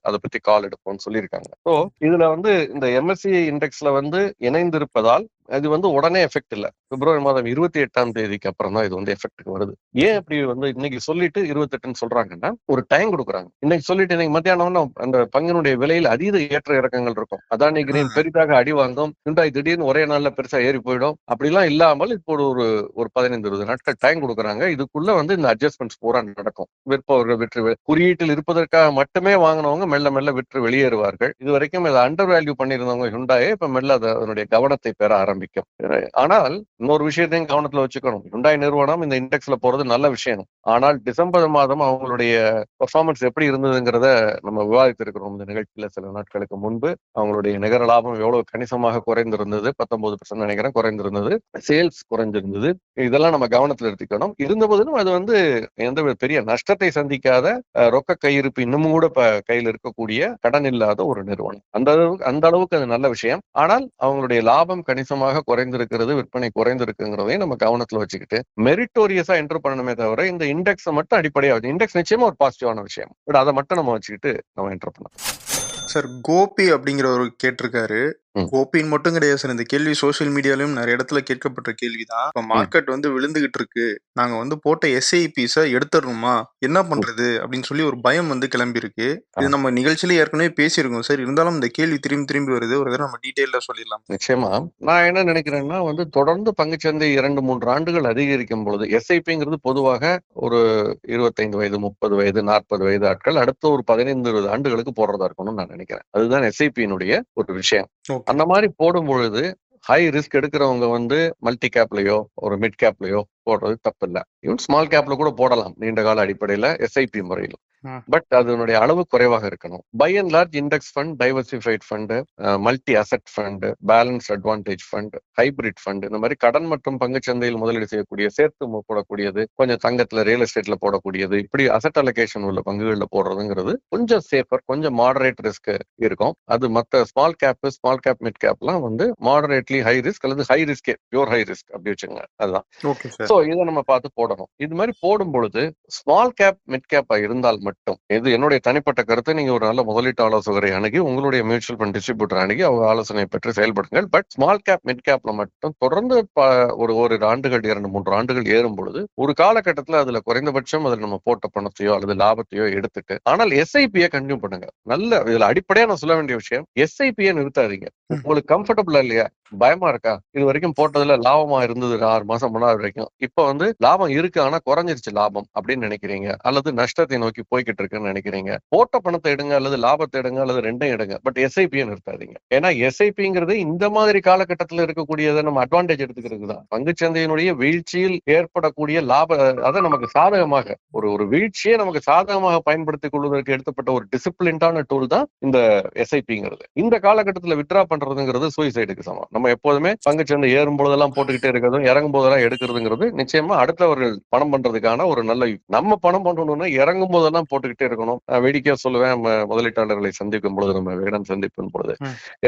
Speaker 3: அதை பத்தி கால் எடுப்போம்னு சொல்லியிருக்காங்க. ஸோ இதுல வந்து இந்த எம்எஸ்சிஐ இண்டெக்ஸ்ல வந்து இணைந்திருப்பதால் அது வந்து உடனே எஃபெக்ட் இல்ல. பிப்ரவரி மாதம் 28ஆம் தேதிக்கு அப்புறம் தான் இது வந்து எஃபெக்ட்டுக்கு வருது. ஏன் அப்படி வந்து இன்னைக்கு சொல்லிட்டு 28ன்னு சொல்றாங்கன்னா ஒரு டைம் கொடுக்குறாங்க. இன்னைக்கு சொல்லிட்டு இன்னைக்கு மத்தியானம் அந்த பங்கினுடைய விலையில் அதீத ஏற்ற இறக்கங்கள் இருக்கும். அதானி கிரீன் பெரிதாக அடி வாங்கும், ஹியூண்டாய் திடீர்னு ஒரே நாள்ல பெருசா ஏறி போயிடும். அப்படிலாம் இல்லாமல் இப்போ ஒரு 15-20 நாட்கள் டைம் கொடுக்குறாங்க. இதுக்குள்ள வந்து இந்த அட்ஜஸ்ட்மெண்ட்ஸ் பூரா நடக்கும். விற்பவர்கள் விற்று, குறியீட்டில் இருப்பதற்காக மட்டுமே வாங்கினவங்க மெல்ல மெல்ல விற்று வெளியேறுவார்கள். இது வரைக்கும் இதை அண்டர் வேல்யூ பண்ணியிருந்தவங்க ஹியூண்டாயே இப்ப மெல்ல அதனுடைய கவனத்தை பெற ஆரம்பிக்கும். ஆனால் இன்னொரு விஷயத்தையும் கவனத்துல வச்சுக்கணும். ஹியூண்டாய் நிறுவனம் இந்த இண்டெக்ஸ்ல போறது நல்ல விஷயம். ஆனால் டிசம்பர் மாதம் அவங்களுடைய பெர்ஃபார்மன்ஸ் எப்படி இருந்ததுங்கிறத நம்ம விவாதித்திருக்கிறோம் இந்த நிகழ்ச்சியில சில நாட்களுக்கு முன்பு. அவங்களுடைய நிகர லாபம் எவ்வளவு கணிசமாக குறைந்திருந்தது, 19% நினைக்கிறேன் குறைந்திருந்தது, சேல்ஸ் குறைஞ்சிருந்தது. இதெல்லாம் நம்ம கவனத்தில் எடுத்துக்கணும். இருந்தபோதிலும் அது வந்து எந்த ஒரு பெரிய நஷ்டத்தை சந்திக்காத ரொக்க கையிருப்பு இன்னமும் கூட கையில் இருக்கக்கூடிய கடன் இல்லாத ஒரு நிறுவனம். அந்த அளவுக்கு அது நல்ல விஷயம். ஆனால் அவங்களுடைய லாபம் கணிசமாக குறைந்திருக்கிறது, விற்பனை குறைந்திருக்குங்கிறதையும் நம்ம கவனத்துல வச்சுக்கிட்டு மெரிட்டோரியஸா என்டர் பண்ணணுமே தவிர இந்த இண்டெக்ஸை மட்டும் அடிப்படையா இண்டெக்ஸ் நிச்சயமா ஒரு பாசிட்டிவான விஷயம், பட் அதை மட்டும் நம்ம வச்சுக்கிட்டு நம்ம என்டர் பண்ணலாம்.
Speaker 2: சார் கோபி அப்படிங்கிறவர் கேட்டிருக்காரு. கோபின்னு மட்டும் கிடையாது சார், இந்த கேள்வி சோசியல் மீடியாலையும் நிறைய இடத்துல கேட்கப்பட்ட கேள்விதான். இப்ப மார்க்கெட் வந்து விழுந்துகிட்டு இருக்கு, நாங்க வந்து போட்ட எஸ்ஐபிஸ எடுத்துடணுமா, என்ன பண்றது அப்படின்னு சொல்லி ஒரு பயம் வந்து கிளம்பி இருக்கு. இது நம்ம நிகழ்ச்சியில ஏற்கனவே பேசியிருக்கோம் சார், இருந்தாலும் இந்த கேள்வி திரும்பி திரும்பி வருது. ஒரு தடவை நம்ம டீடைலா சொல்லிடலாம்.
Speaker 3: நிச்சயமா நான் என்ன நினைக்கிறேன்னா வந்து தொடர்ந்து பங்குச்சந்தை 2-3 ஆண்டுகள் அதிகரிக்கும் பொழுது எஸ்ஐபிங்கிறது பொதுவாக ஒரு 25 வயது 30 வயது 40 வயது ஆட்கள் அடுத்த ஒரு 15-20 ஆண்டுகளுக்கு போடுறதா இருக்கணும்னு நான் நினைக்கிறேன். அதுதான் எஸ்ஐபியினுடைய ஒரு விஷயம். அந்த மாதிரி போடும் பொழுது ஹை ரிஸ்க் எடுக்கிறவங்க வந்து மல்டி கேப்லயோ ஒரு மிட் கேப்லயோ போடுறது தப்பு இல்லை. ஈவன் ஸ்மால் கேப்ல கூட போடலாம் நீண்ட கால அடிப்படையில எஸ்ஐபி முறையில். பட் அதனுடைய அளவு குறைவாக இருக்கணும். By and large index fund, diversified fund, multi asset fund, balance advantage fund, hybrid fund, இந்த மாதிரி கடன் மற்றும் பங்குச்சந்தையில் முதலீடு செய்யக்கூடிய சேர்த்து போடக்கூடியது, கொஞ்சம் தங்கத்துல ரியல் எஸ்டேட்ல போடக்கூடியது, இப்படி அசெட் அலோகேஷன் உள்ள பங்குகளில் போடுறதுங்கிறது கொஞ்சம் சேஃபர், கொஞ்சம் மாடரேட் ரிஸ்க் இருக்கும். அது மற்ற ஸ்மால் கேப் மிட் கேப்லாம் வந்து மாடரேட்லி ஹை ரிஸ்க் அல்லது high risk pure high risk அப்படி வச்சுங்க. அதுதான். சோ இதை நம்ம பார்த்து போடணும். இது மாதிரி போடும் பொழுது ஸ்மால் கேப் மிட் கேப்பா இருந்தால் மட்டும், இது என்னுடைய தனிப்பட்ட கருத்து, நீங்க ஒரு நல்ல முதலீட்டு ஆலோசகரை அணுகி உங்களுடைய மியூச்சுவல் ஃபண்ட் டிஸ்ட்ரிபியூட்டர் அணுகி அவங்க ஆலோசனை பெற்று செயல்படுங்கள். பட் ஸ்மால் கேப் மிட் கேப்ல மட்டும் தொடர்ந்து ஒரு ஆண்டுகள் 2-3 ஆண்டுகள் ஏறும் பொழுது ஒரு காலகட்டத்தில் அதுல குறைந்தபட்சம் அதுல நம்ம போட்ட பணத்தையோ அல்லது லாபத்தையோ எடுத்துட்டு, ஆனால் எஸ்ஐபியை கண்டினியூ பண்ணுங்க. நல்ல இதுல அடிப்படையா நான் சொல்ல வேண்டிய விஷயம், எஸ்ஐபியை நிறுத்தாதீங்க. உங்களுக்கு கம்ஃபர்டபுளா இல்லையா, பயமா இருக்கா, இது வரைக்கும் போட்டதுல லாபமா இருந்தது 6 மாசம் முன்னாடி வரைக்கும், இப்ப வந்து லாபம் இருக்கு ஆனா குறைஞ்சிருச்சு லாபம் அப்படின்னு நினைக்கிறீங்க, அல்லது நஷ்டத்தை நோக்கி போய்கிட்டு இருக்குன்னு நினைக்கிறீங்க, போட்ட பணத்தை எடுங்க அல்லது லாபத்தை எடுங்க அல்லது ரெண்டையும் எடுங்க. பட் எஸ்ஐபியை நிறுத்தாதீங்க. ஏன்னா எஸ்ஐபிங்கிறது இந்த மாதிரி காலகட்டத்தில் இருக்கக்கூடியதை நம்ம அட்வான்டேஜ் எடுத்துக்கிறது தான். பங்குச்சந்தையினுடைய வீழ்ச்சியில் ஏற்படக்கூடிய லாப அதை நமக்கு சாதகமாக ஒரு வீழ்ச்சியை நமக்கு சாதகமாக பயன்படுத்திக் கொள்வதற்கு எடுக்கப்பட்ட ஒரு டிசிப்ளின்டான டூல் தான் இந்த எஸ்ஐபிங்கிறது. இந்த காலகட்டத்தில் வித்ரா பண்றதுங்கிறது சூசைடுக்கு சமம். நம்ம எப்போதுமே பங்குச்சந்தை ஏறும் போதெல்லாம் போட்டுக்கிட்டே இருக்கிறதும் இறங்கும் போதெல்லாம் எடுக்கிறதுங்கிறது நிச்சயமா அடுத்தவர்கள் பணம் பண்றதுக்கான ஒரு நல்ல, நம்ம பணம் பண்ணணும்னா இறங்கும் போதெல்லாம் போட்டுக்கிட்டே இருக்கணும். வேடிக்கையா சொல்லுவேன், முதலீட்டாளர்களை சந்திக்கும் பொழுது, நம்ம வேடம் சந்திப்பின் பொழுது,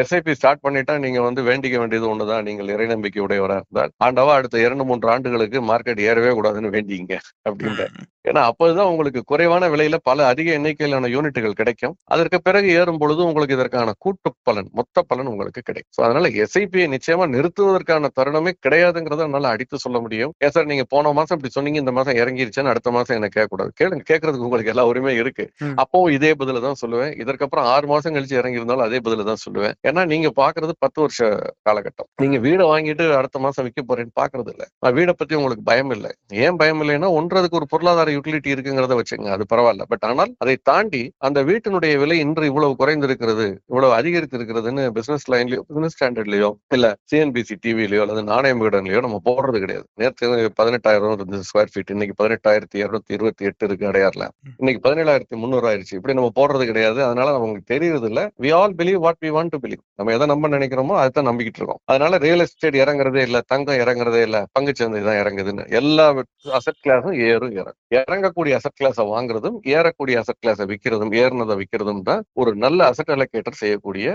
Speaker 3: எஸ்ஐபி ஸ்டார்ட் பண்ணிட்டா நீங்க வந்து வேண்டிக்க வேண்டியது ஒண்ணுதான், நீங்கள் இறை நம்பிக்கை உடையவரா இருந்தால் ஆண்டவா அடுத்த 2-3 ஆண்டுகளுக்கு மார்க்கெட் ஏறவே கூடாதுன்னு வேண்டிங்க அப்படின்ற. ஏன்னா அப்போதுதான் உங்களுக்கு குறைவான விலையில பல அதிக எண்ணிக்கையிலான யூனிட்டுகள் கிடைக்கும். அதற்கு பிறகு ஏறும் பொழுது உங்களுக்கு இதற்கான கூட்டு பலன், மொத்த பலன் உங்களுக்கு கிடைக்கும். அதனால எஸ்ஐபியை நிச்சயமா நிறுத்துவதற்கான தருணமே கிடையாதுங்கிறத என்னால அடித்து சொல்ல முடியும். ஏன் சார் நீங்க போன மாசம் இப்படி சொன்னீங்க, இந்த மாசம் இறங்கிருச்சுன்னு அடுத்த மாசம் என்ன கேட்கக்கூடாது? கேளுங்க, கேட்கறதுக்கு உங்களுக்கு எல்லா உரிமை இருக்கு. அப்பவும் இதே பதில தான் சொல்லுவேன். இதற்கப்புறம் 6 மாசம் கழிச்சு இறங்கி இருந்தாலும் அதே பதில தான் சொல்லுவேன். ஏன்னா நீங்க பாக்குறது 10 வருஷ காலகட்டம். நீங்க வீடை வாங்கிட்டு அடுத்த மாசம் விற்க போறேன்னு பாக்குறது இல்ல. வீடை பத்தி உங்களுக்கு பயம் இல்லை. ஏன் பயம் இல்லைன்னா, ஒன்றதுக்கு ஒரு பொருளாதார யூட்டிலிட்டி இருக்குங்கிறத வச்சுங்க, அது பரவாயில்ல. பட் ஆனால் அதை தாண்டி அந்த வீட்டினுடைய விலை இன்று இவ்வளவு குறைந்திருக்கிறது, இவ்வளவு அதிகரித்து இருக்கிறதுன்னு பிசினஸ் லைன்லயோ பிசினஸ் ஸ்டாண்டர்ட்லயோ இல்ல சிஎன்பிசி டிவிலயோ அல்லது நாணயம் விகடன்லயோ நம்ம போடுறது கிடையாது. நேற்று 18,000 இருந்தது ஸ்கொயர் ஃபீட், இன்னைக்கு 18,228 இருக்கு அடையாறுல, இன்னைக்கு 17,300 ஆயிடுச்சு. இப்படி நம்ம போடுறது கிடையாது. அதனால நமக்கு தெரியுது இல்ல. we all believe what we want to believe. நம்ம எதை நம்ப நினைக்கிறோமோ அதைத்தான் நம்பிக்கிட்டு இருக்கோம். அதனால ரியல் எஸ்டேட் இறங்குறதே இல்ல, தங்கம் இறங்குறதே இல்ல, பங்குச்சந்தை தான் இறங்குதுன்னு. எல்லா அசெட் கிளாஸும் இறங்கக்கூடிய அசெட் கிளாஸை வாங்குறதும் ஏறக்கூடிய அசெட் கிளாஸை விற்கிறதும் ஏறினதை விற்கிறதும் தான் ஒரு நல்ல அசெட் அலோகேட்டர் செய்யக்கூடிய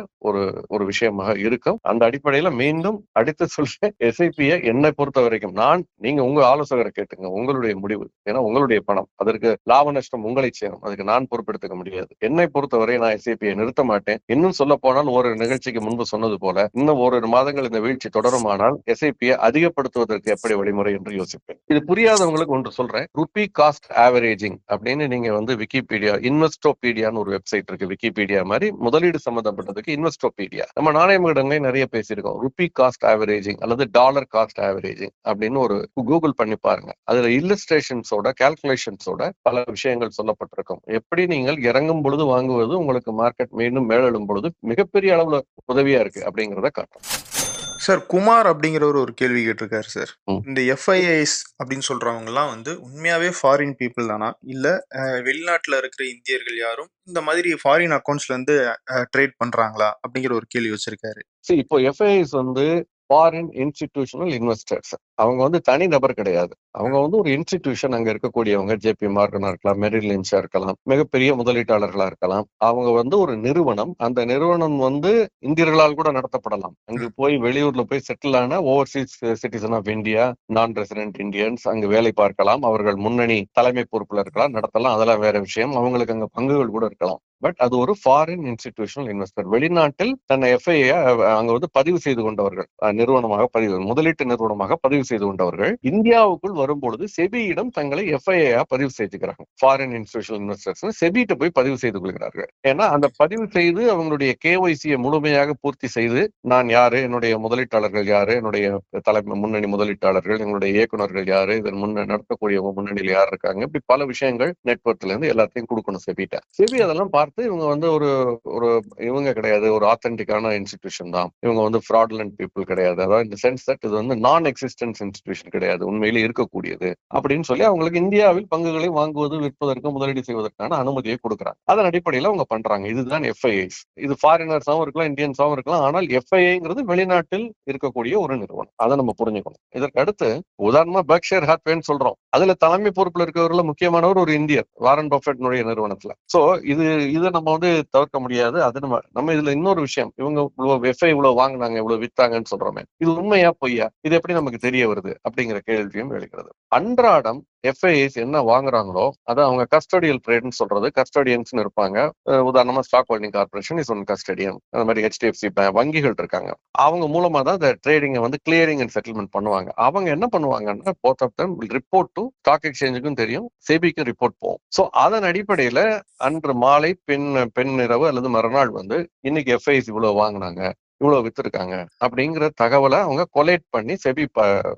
Speaker 3: ஒரு விஷயமாக இருக்கும். அந்த அடிப்படையில மீண்டும் அடித்து சொல்ல, எஸ்ஐபியை என்னை பொறுத்த வரைக்கும் நீங்க உங்க ஆலோசகரை கேட்டுங்க, உங்களுடைய முடிவு. ஏன்னா உங்களுடைய பணம், அதற்கு லாப நஷ்டம் உங்களை சேரும், அதுக்கு நான் பொறுப்பெடுத்துக்க முடியாது. என்னை பொறுத்தவரை நான் எஸ்ஐபியை நிறுத்த மாட்டேன். இன்னும் சொல்ல போனால், ஒரு நிகழ்ச்சிக்கு முன்பு சொன்னது போல, இன்னும் 1 மாதங்கள் இந்த வீழ்ச்சி தொடருமானால் எஸ்ஐபியை அதிகப்படுத்துவதற்கு எப்படி வழிமுறை என்று யோசிப்பேன். இது புரியாதவங்களுக்கு ஒன்று சொல்றேன். ருபி காஸ்ட் ஆவரேஜிங் அப்படின்னு நீங்க வந்து விக்கிபீடியா, இன்வெஸ்டோபீடியான்னு ஒரு வெப்சைட் இருக்கு. விக்கிபீடியா மாதிரி முதலீடு சம்பந்தப்பட்டதுக்கு இன்வெஸ்டோபீடியா. நம்ம நாணயங்களிடங்களே நிறைய பேசியிருக்கோம். ருபி காஸ்ட் ஆவரேஜிங் அல்லது டாலர் காஸ்ட் ஆவரேஜிங் அப்படின்னு ஒரு கூகுள் பண்ணி பாருங்க. அதுல இல்லஸ்ட்ரேஷன்ஸோட கால்குலேஷன்ஸோட பல விஷயங்கள் சொல்லப்பட்டிருக்கும். எப்படி நீங்கள் இறங்கும் பொழுது வாங்குவது உங்களுக்கு மார்க்கெட் மீண்டும் மேலெழும் பொழுது மிகப்பெரிய அளவுல உதவியா இருக்கு அப்படிங்கிறத காட்டும்.
Speaker 2: சார் குமார் அப்படிங்கிறவர் ஒரு கேள்வி கேட்டிருக்காரு சார்.
Speaker 3: ம்.
Speaker 2: இந்த எஃப்ஐஐஸ் அப்படின்னு சொல்றவங்கலாம் வந்து உண்மையாவே ஃபாரின் பீப்புள் தானா? இல்ல வெளிநாட்டுல இருக்கிற இந்தியர்கள் யாரும் இந்த மாதிரி ஃபாரின் அக்கவுண்ட்ஸ்ல இருந்து ட்ரேட் பண்றாங்களா? அப்படிங்கிற ஒரு கேள்வி வச்சிருக்காரு.
Speaker 3: இப்போ எஃப்ஐஎஸ் வந்து ஃபாரின் இன்ஸ்டிடியூஷனல் இன்வெஸ்டர்ஸ். அவங்க வந்து தனி நபர் கிடையாது. அவங்க வந்து ஒரு இன்ஸ்டிடியூஷன், அங்க இருக்கக்கூடியவங்க ஜேபி மார்கனா இருக்கலாம், மெரில் லின்ச்சா இருக்கலாம், மிகப்பெரிய முதலீட்டாளர்களா இருக்கலாம். அவங்க வந்து ஒரு நிறுவனம். அந்த நிறுவனம் வந்து இந்தியர்களால் கூட நடத்தப்படலாம். அங்கு போய் வெளியூர்ல போய் செட்டில் ஆன overseas citizen of India, non resident Indians அங்கு வேலை பார்க்கலாம். அவர்கள் முன்னணி தலைமை பொறுப்புல இருக்கலாம், நடத்தலாம். அதெல்லாம் வேற விஷயம். அவங்களுக்கு அங்க பங்குகள் கூட இருக்கலாம். பட் அது ஒரு ஃபாரின் இன்ஸ்டிடியூஷனல் இன்வெஸ்டர். வெளிநாட்டில் தன்னை எஃப்ஐஏ அங்க வந்து பதிவு செய்து கொண்டவர்கள், நிறுவனமாக முதலீட்டு நிறுவனமாக பதிவு செய்து கொண்டவர்கள் இந்தியாவுக்குள் வரும்பொழுது செபியிடம் தங்களை எஃப்ஐஏ பதிவு செய்துக்கிறாங்க. ஃபாரின் இன்ஸ்டிடியூஷனல் இன்வெஸ்டர்ஸ் செபிட்ட போய் பதிவு செய்து கொள்கிறார்கள். ஏன்னா அந்த பதிவு செய்து அவங்களுடைய கேஒய்சியை முழுமையாக பூர்த்தி செய்து, நான் யாரு, என்னுடைய முதலீட்டாளர்கள் யாரு, என்னுடைய தலைமை முன்னணி முதலீட்டாளர்கள், எங்களுடைய இயக்குநர்கள் யாரு, இதன் நடத்தக்கூடியவங்க முன்னணியில் யார் இருக்காங்க, இப்படி பல விஷயங்கள் நெட்வொர்க்ல இருந்து எல்லாத்தையும் கொடுக்கணும் செபிட்ட. செபி அதெல்லாம் பார்த்து இவங்க வந்து ஒரு ஒரு இவங்க கிடையாது, ஒரு ஆத்தென்டிக்கான இன்ஸ்டிடியூஷன் தான், இவங்க வந்து ஃப்ராடுலண்ட் பீப்புள் கிடையாது, அதாவது இந்த சென்ஸ் தட் இது வந்து நான் எக்ஸிஸ்டன்ஸ் இன்ஸ்டிடியூஷன் கிடையாது, உண்மையிலே இருக்கக்கூடியது அப்படின்னு சொல்லி அவங்களுக்கு இந்தியாவில் பங்குகளை வாங்குவது, விற்பதற்கு, முதலீடு செய்வதற்கான அனுமதியை கொடுக்குறாங்க. அதன் அடிப்படையில் அவங்க பண்றாங்க. இதுதான் எஃப்ஐஐஸ். இது ஃபாரினர்ஸாவும் இருக்கலாம், இந்தியன்ஸாவும் இருக்கலாம். ஆனால் எஃப்ஐஐங்கிறது வெளிநாட்டில் இருக்கக்கூடிய ஒரு நிறுவனம். அதை நம்ம புரிஞ்சுக்கணும். இதற்கு அடுத்து உதாரணமா பெர்க்ஷைர் ஹாத்வேன்னு சொல்றோம். அதுல தலைமை பொறுப்புல இருக்கிறவர்கள் முக்கியமானவர் ஒரு இந்தியர், வாரன் பஃபெட்னுடைய நிறுவனத்துல. சோ இதை நம்ம வந்து தவிர்க்க முடியாது. அது நம்ம இதுல இன்னொரு விஷயம், இவங்க இவ்வளவு எஃப்ஐ இவ்வளவு வாங்கினாங்க, இவ்வளவு வித்தாங்கன்னு சொல்றோமே, இது உண்மையா பொய்யா, இது எப்படி நமக்கு தெரிய வருது அப்படிங்கிற கேள்வியும் எழுகிறது. அன்றாடம் எஃப்ஐஎஸ் என்ன வாங்குறாங்களோ அதை அவங்க கஸ்டோடியல் ட்ரேட்னு சொல்றது, கஸ்டோடியன்ஸ் இருப்பாங்க. உதாரணமா Stock Holding Corporation is one custodian. அந்த மாதிரி HDFC வங்கிகள் இருக்காங்க. அவங்க மூலமா தான் இந்த ட்ரேடிங்கை வந்து கிளியரிங் அண்ட் செட்டில்மெண்ட் பண்ணுவாங்க. அவங்க என்ன பண்ணுவாங்கன்னா both of them report to stock எக்ஸ்சேஞ்சுக்கும் தெரியும், செபிக்கும் ரிப்போர்ட் போகும். ஸோ அதன் அடிப்படையில அன்று மாலை பெண் இரவு அல்லது மறுநாள் வந்து இன்னைக்கு எஃப்ஐஎஸ் இவ்வளவு வாங்கினாங்க, இவ்வளவு வித்துருக்காங்க அப்படிங்கிற தகவலை அவங்க கொலேட் பண்ணி செபி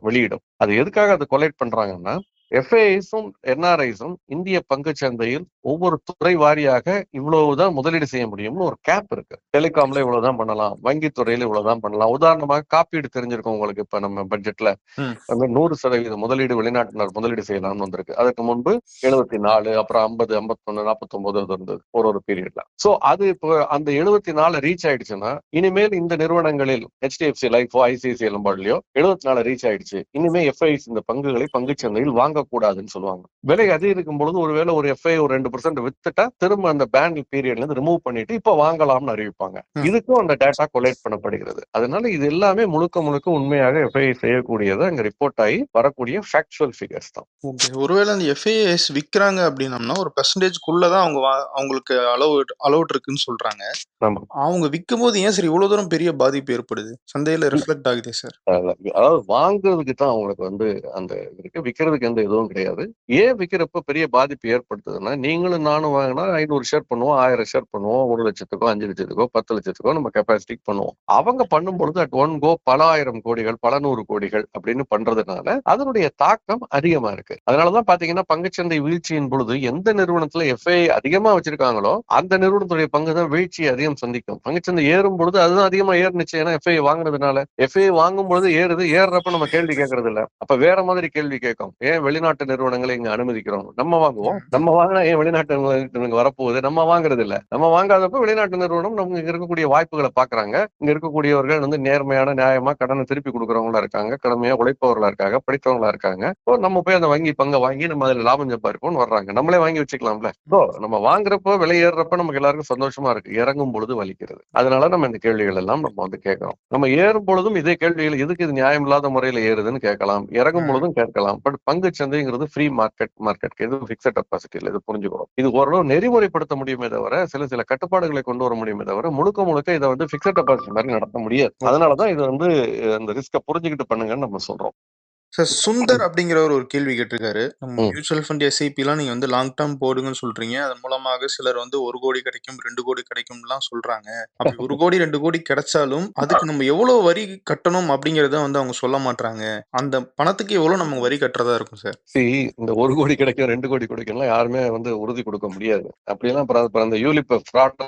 Speaker 3: வெளியிடும். அது எதுக்காக அதை கொலேட் பண்றாங்கன்னா, எஃப்ஐஎஸும் என்ஆர்ஐஸும் இந்திய பங்கு சந்தையில் ஒவ்வொரு துறை வாரியாக இவ்வளவுதான் முதலீடு செய்ய முடியும்னு ஒரு கேப் இருக்கு. டெலிகாம்ல இவ்வளவுதான் பண்ணலாம், வங்கி துறையில இவ்வளவுதான் பண்ணலாம். உதாரணமாக காப்பீடு தெரிஞ்சிருக்கும் உங்களுக்கு. இப்ப நம்ம பட்ஜெட்ல 100% முதலீடு வெளிநாட்டினர் முதலீடு செய்யலாம்னு வந்திருக்கு. அதுக்கு முன்பு 74, அப்புறம் 50, 51, 49 இருந்தது ஒரு பீரியட்ல. சோ அது இப்போ அந்த 74 ரீச் ஆயிடுச்சுன்னா, இனிமேல் இந்த நிறுவனங்களில் HDFC லைஃபோ ICICI லம்பார்ட்லயோ 74 ரீச் ஆயிடுச்சு, இனிமே எஃப்ஐஎஸ் இந்த பங்குகளை பங்கு சந்தையில் வாங்கக்கூடாதுன்னு சொல்லுவாங்க. விலை அதிகரிக்கும் பொழுது ஒருவேளை ஒரு எஃப்ஐ ஒரு 2% வித்துட்டா திரும்ப அந்த பேன் பீரியட்ல இருந்து ரிமூவ் பண்ணிட்டு இப்ப வாங்கலாம்னு அறிவிப்பாங்க. இதுக்கும் அந்த டேட்டா கொலேட் பண்ணப்படுகிறது. அதனால இது எல்லாமே முழுக்க உண்மையாக எஃப்ஐ செய்யக்கூடியது அங்க ரிப்போர்ட் ஆகி வரக்கூடிய ஃபேக்சுவல் ஃபிகர்ஸ் தான்.
Speaker 2: ஒருவேளை அந்த எஃப்ஐஎஸ் விற்கிறாங்க அப்படின்னம்னா ஒரு பெர்சன்டேஜ்க்குள்ளதான் அவங்களுக்கு அலோட் இருக்குன்னு சொல்றாங்க. அவங்க விற்கும் போது ஏன் சார் இவ்வளவு தூரம் பெரிய பாதிப்பு ஏற்படுது, சந்தையில ரிஃப்ளெக்ட் ஆகுது சார்?
Speaker 3: அதாவது வாங்குறதுக்கு தான் அவங்களுக்கு வந்து அந்த இருக்கு, விற்கிறதுக்கு எந்த இதுவும் கிடையாது. ஏன் விற்கிறப்ப பெரிய பாதிப்பு ஏற்படுத்துதுன்னா, நீங்களும் நானும் வாங்கினா 500 ஷேர் பண்ணுவோம், 1000 ஷேர் பண்ணுவோம், 1 லட்சத்துக்கோ 5 லட்சத்துக்கோ 10 லட்சத்துக்கோ நம்ம கெப்பாசிட்டிக்கு பண்ணுவோம். அவங்க பண்ணும்பொழுது அட் ஒன் கோ பல ஆயிரம் கோடிகள், பல 100 கோடிகள் அப்படின்னு பண்றதுனால அதனுடைய தாக்கம் அதிகமா இருக்கு. அதனாலதான் பாத்தீங்கன்னா பங்குச்சந்தை வீழ்ச்சியின் பொழுது எந்த நிறுவனத்துல எஃப்ஐ அதிகமா வச்சிருக்காங்களோ அந்த நிறுவனத்துடைய பங்கு தான் வீழ்ச்சி அதிகம் சந்திக்கும். பங்குச்சந்தை ஏறும் பொழுது அதுதான் அதிகமா ஏறுனுச்சு. ஏன்னா எஃப்ஐ வாங்குறதுனால. எஃப்ஐ வாங்கும் பொழுது ஏறுறப்ப நம்ம கேள்வி கேட்கறது இல்ல. அப்ப வேற மாதிரி கேள்வி கேட்கும், ஏன் வெளிநாட்டு நிறுவனங்களை இங்க அனுமதிக்கிறோம், நம்ம வாங்குவோம், நம்ம வாங்கினா ஏன் வெளிநாட்டு நிறுவனங்களுக்கு வரப்போகுது, நம்ம வாங்குறது இல்ல. நம்ம வாங்காதப்ப வெளிநாட்டு நிறுவனம் நமக்கு இங்க இருக்கக்கூடிய வாய்ப்புகளை பாக்குறாங்க. இங்க இருக்கக்கூடியவர்கள் வந்து நேர்மையான நியாயமா கடனை திருப்பி கொடுக்கறவங்களா இருக்காங்க, கடமையா உழைப்பவர்களா இருக்காங்க, படித்தவங்களா இருக்காங்க. நம்ம போய் அந்த வங்கி பங்கை வாங்கி நம்ம அதுல லாபம் சம்பாதிப்போம்னு வர்றாங்க. நம்மளே வாங்கி வச்சுக்கலாம்ல. நம்ம வாங்குறப்போ விலை ஏறுறப்ப நமக்கு எல்லாருக்கும் சந்தோஷமா இருக்கு, இறங்கும் பொழுது வலிக்கிறது. அதனால நம்ம இந்த கேள்விகள் எல்லாம் நம்ம வந்து கேட்கிறோம். நம்ம ஏறும் பொழுதும் இதே கேள்விகள், எதுக்கு இது நியாயம் இல்லாத முறையில ஏறுதுன்னு கேட்கலாம், இறங்கும் பொழுதும் கேட்கலாம். பட் பங்கு சந்தைங்கிறது ஃப்ரீ மார்க்கெட், இது பிக்ஸட் டெபாசிட் இல்லை. இது புரிஞ்சுக்கிறோம். இது ஓரளவு நெறிமுறைப்படுத்த முடியுமே தவிர சில கட்டுப்பாடுகளை கொண்டு வர முடியுமே தவிர முழுக்க இதை வந்து பிக்ஸட் டெபாசிட் மாதிரி நடத்த முடியாது. அதனாலதான் இது வந்து இந்த ரிஸ்க புரிஞ்சுக்கிட்டு பண்ணுங்கன்னு நம்ம சொல்றோம்.
Speaker 2: சார் சுந்தர் அப்படிங்கிறவர் ஒரு கேள்வி கேட்டிருக்காரு. நம்ம
Speaker 3: ம்.
Speaker 2: மியூச்சுவல் ஃபண்ட் எஸ்ஐபிலாம் நீங்க வந்து லாங் டேர்ம் போடுங்கன்னு சொல்றீங்க. அதன் மூலமாக சிலர் வந்து 1 கோடி கிடைக்கும், 2 கோடி கிடைக்கும்லாம் சொல்றாங்க. அப்படி 1 கோடி, 2 கோடி கிடைச்சாலும் அதுக்கு நம்ம எவ்வளோ வரி கட்டணும் அப்படிங்கிறத வந்து அவங்க சொல்ல மாட்றாங்க. அந்த பணத்துக்கு எவ்வளோ நம்ம வரி கட்டுறதா இருக்கும் சார்?
Speaker 3: இந்த 1 கோடி கிடைக்கும் 2 கோடி கிடைக்கும்லாம் யாருமே வந்து உறுதி கொடுக்க முடியாது. அப்படியெல்லாம் அப்புறம் அந்த யூலிப் ஃப்ராட்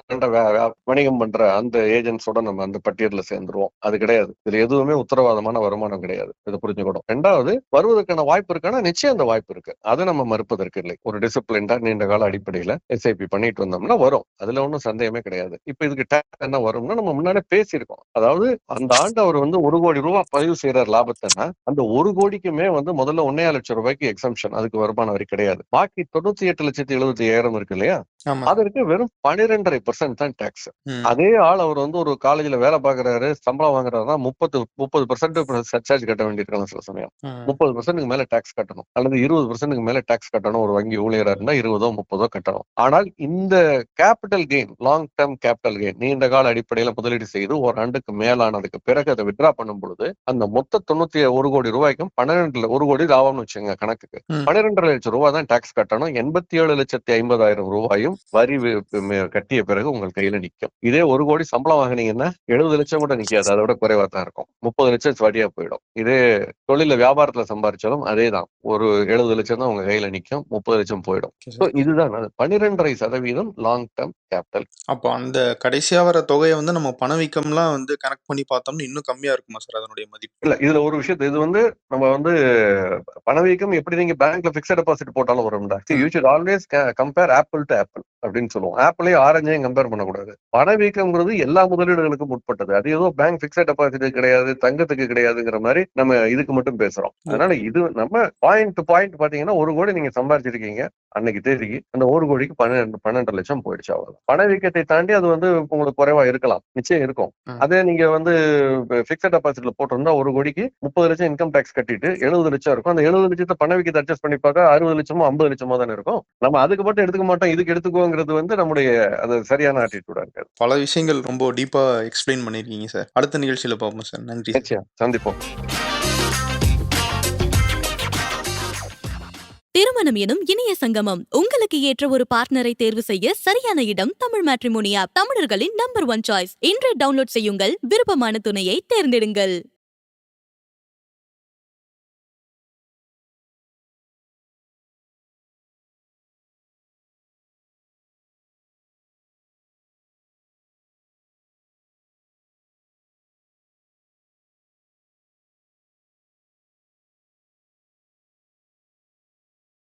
Speaker 3: வணிகம் பண்ற அந்த ஏஜென்ட்ஸோட நம்ம அந்த பட்டியல்ல சேர்ந்துருவோம். அது கிடையாது. இதுல எதுவுமே உத்தரவாதமான வருமானம் கிடையாது. இதை புரிஞ்சுக்கணும். 2வது, வருவதற்கான வாய்ப்பு இருக்கானா நிச்சயம் அந்த வாய்ப்பு இருக்கு. அதை நம்ம மறுப்பதற்கு இல்லை. ஒரு டிசிப்ளின்டா நீண்ட கால அடிப்படையில எஸ்ஐபி பண்ணிட்டு வந்தோம்னா வரும். அதுல ஒன்றும் சந்தேகமே கிடையாது. இப்ப இதுக்கு டேக்ஸ் என்ன வரும்னா நம்ம முன்னாடியே பேசியிருக்கோம். அதாவது அந்த ஆண்டு அவர் வந்து 1 கோடி ரூபாய் பதிவு செய்யற லாபத்தைன்னா அந்த 1 கோடிக்குமே வந்து முதல்ல 1.5 லட்சம் ரூபாய்க்கு எக்ஸம்ஷன், அதுக்கு வருமான வரி கிடையாது. பாக்கி 98,75,000 இருக்கு இல்லையா,
Speaker 2: ஆமா.
Speaker 3: அதற்கு வெறும் 12.5% தான் டாக்ஸ்.
Speaker 2: ம்.
Speaker 3: அதே ஆள் அவர் வந்து ஒரு காலேஜ்ல வேலை பாக்குறாரு, சம்பளம் வாங்குறாருன்னா 30% சர்சார்ஜ் கட்ட வேண்டியிருக்கலாம் சில சமயம்.
Speaker 2: ம்.
Speaker 3: 30% மேல டாக்ஸ் கட்டணும், அல்லது 20% மேல டாக்ஸ் கட்டணும். ஒரு வங்கி ஊழியரா இருந்தா 20 30 கட்டணும். ஆனால் இந்த capital gain, long term capital gain, நீண்ட கால அடிப்படையில முதலீடு செய்து ஒரு ஆண்டுக்கு மேலானதுக்கு பிறகு அதை வித்ரா பண்ணும் பொழுது அந்த மொத்த 91 கோடி ரூபாய்க்கும் 1 கோடி லாபம்னு வச்சுங்க கணக்குக்கு,
Speaker 2: ம்.
Speaker 3: 12.5 லட்சம் ரூபாய் தான் டாக்ஸ் கட்டணும். 87,50,000 ரூபாயும் வரி கட்டிய பிறகு உங்கள் கையில நிக்கும். இதே 1 கோடி சம்பளம் வாங்கினீங்கன்னா 70 லட்சம் கூட நிக்காது, அதை விட குறைவா தான் இருக்கும். 30 லட்சம் வட்டியா போயிடும். இதே தொழில வியாபாரத்துல சம்பாதிச்சாலும் அதேதான், ஒரு 70 லட்சம் தான் உங்க கையில நிக்கும், 30 லட்சம் போயிடும்.
Speaker 2: Okay,
Speaker 3: So
Speaker 2: sir.
Speaker 3: இதுதான் 12.5% லாங் டேர்ம் கேபிட்டல்.
Speaker 2: அப்போ அந்த கடைசியா வர தொகையை வந்து நம்ம பணவீக்கம்லாம் வந்து கனெக்ட் பண்ணி பார்த்தோம்னா இன்னும் கம்மியா இருக்குமா சார் அதனுடைய மதிப்பு?
Speaker 3: இல்ல, இதுல ஒரு விஷயத்து, இது வந்து நம்ம வந்து பணவீக்கம் எப்படி நீங்க பேங்க்ல பிக்ஸட் டெபாசிட் போட்டாலும் வரும்டா. You should always compare apple to apple அப்படின்னு சொல்லுவோம். ஆப்பிளையும் ஆரஞ்சையும் கம்பேர் பண்ணக்கூடாது. பணவீக்கம்ங்கிறது எல்லா முதலீடுகளுக்கும் உட்பட்டது. அது ஏதோ பேங்க் பிக்ஸட் டெபாசிட் கிடையாது, தங்கத்துக்கு கிடையாதுங்கிற மாதிரி நம்ம இதுக்கு மட்டும் பேசுறோம். அதனால இது நம்ம பாயிண்ட் டு பாயிண்ட் பாத்தீங்கன்னா 1 கோடி நீங்க சம்பாதிச்சிருக்கீங்க அன்னைக்கு தேதிக்கு, அந்த 1 கோடிக்கு 12 லட்சம் போயிடுச்சு. அவ்வளவு. பணவீக்கத்தை தாண்டி அது வந்து உங்களுக்கு குறைவா இருக்கலாம், நிச்சயம் இருக்கும். அதே நீங்க வந்து பிக்ஸட் டெபாசிட்ல போட்டிருந்தா 1 கோடிக்கு 30 லட்சம் இன்கம் டாக்ஸ் கட்டிட்டு 70 லட்சம் இருக்கும். அந்த 70 லட்சத்தை பணவீக்கத்தை அட்ஜஸ்ட் பண்ணி பார்த்தா 60 லட்சமோ 50 லட்சமோ தானே இருக்கும். நம்ம அதுக்கு மட்டும் எடுத்துக்க மாட்டோம், இதுக்கு எடுத்துக்கோங்கிறது வந்து நம்முடைய அது சரியான ஆட்டிடியூடா இருக்காது.
Speaker 2: பல விஷயங்கள் ரொம்ப டீப்பா எக்ஸ்பிளைன் பண்ணிருக்கீங்க சார். அடுத்த நிகழ்ச்சியில பார்ப்போம் சார். நன்றி சார்.
Speaker 3: நிச்சயம் சந்திப்போம்.
Speaker 1: திருமணம் எனும் இனிய சங்கமம். உங்களுக்கு ஏற்ற ஒரு பார்ட்னரை தேர்வு செய்ய சரியான இடம் தமிழ் மேட்ரிமோனி ஆப். தமிழர்களின் நம்பர் 1 சாய்ஸ். இன்றே டவுன்லோட் செய்யுங்கள். விருப்பமான துணையை தேர்ந்தெடுங்கள்.